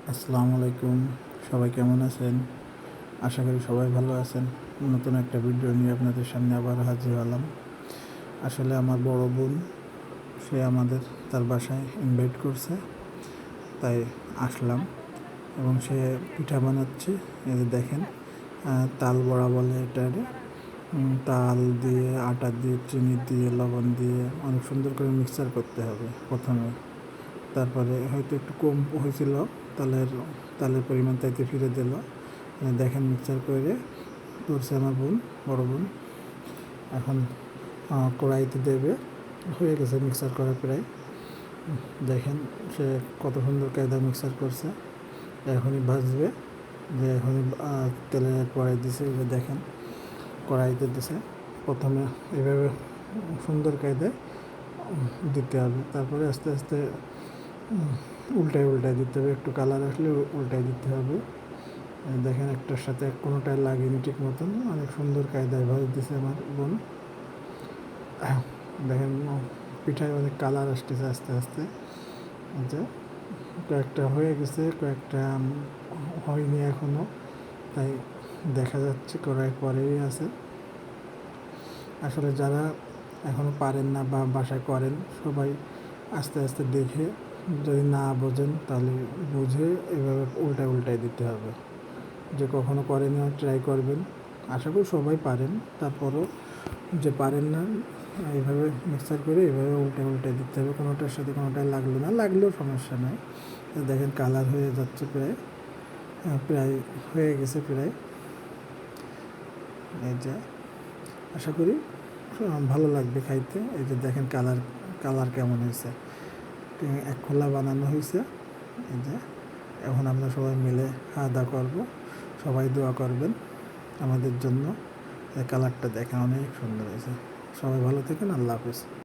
আসসালামু আলাইকুম। সবাই কেমন আছেন? আশা করি সবাই ভালো আছেন। নতুন একটা ভিডিও নিয়ে আপনাদের সামনে আবার হাজির হলাম। আসলে আমার বড় বোন সে আমাদের তার বাসায় ইনভাইট করছে, তাই আসলাম এবং সে পিঠা বানাচ্ছে। এই যে দেখেন, তাল বড়া বলে এটারে। তাল দিয়ে, আটা দিয়ে, চিনি দিয়ে, লবণ দিয়ে অনেক সুন্দর করে মিক্সচার করতে হবে প্রথমে। তারপরে হয়তো একটু কম হয়েছিল তালের তালের পরিমাণ, তাইতে ফিরে দিল। দেখেন মিক্সচার করে করছে আমার বোন, বড় বোন। এখন কড়াইতে দেবে, হয়ে গেছে মিক্সার করা প্রায়। দেখেন সে কত সুন্দর কায়দা মিক্সার করছে। এখনই ভাজবে, যে এখনই তেলের কড়াই দিছে। যে দেখেন কড়াইতে দিছে, প্রথমে এভাবে সুন্দর কায়দায় দিতে হবে, তারপরে আস্তে আস্তে উল্টায় উল্টায় দিতে হবে। একটু কালার আসলে উল্টায় দিতে হবে। দেখেন একটার সাথে কোনোটাই লাগেনি ঠিক মতন, অনেক সুন্দর কায়দায় ভাজ দিছে আমার বোন। দেখেন পিঠায় অনেক কালার আসতেছে আস্তে আস্তে। যে কয়েকটা হয়ে গেছে, কয়েকটা হয়নি এখনও, তাই দেখা যাচ্ছে কড়াই পরেই আছে। আসলে যারা এখনও পারেন না বা বাসায় করেন, সবাই আস্তে আস্তে দেখে, যদি না বোঝেন তাহলে বুঝে এভাবে উল্টায় উল্টায় দিতে হবে। যে কখনো করেন না ট্রাই করবেন, আশা করি সবাই পারেন। তারপরও যে পারেন না, এইভাবে মিক্সার করে এভাবে উল্টে উল্টে দিতে হবে। কোনোটার সাথে কোনোটাই লাগলো না, লাগলেও সমস্যা নাই। দেখেন কালার হয়ে যাচ্ছে প্রায়, প্রায় হয়ে গেছে প্রায়। এই যে আশা করি ভালো লাগবে খাইতে। এই যে দেখেন কালার কালার কেমন হয়েছে, এক খোলা বানানো হয়েছে। এই যে এখন আমরা সবাই মিলে খাওয়া দাওয়া করবো। সবাই দোয়া করবেন আমাদের জন্য। কালারটা দেখেন অনেক সুন্দর হয়েছে। সবাই ভালো থাকেন, আল্লাহ হাফেজ।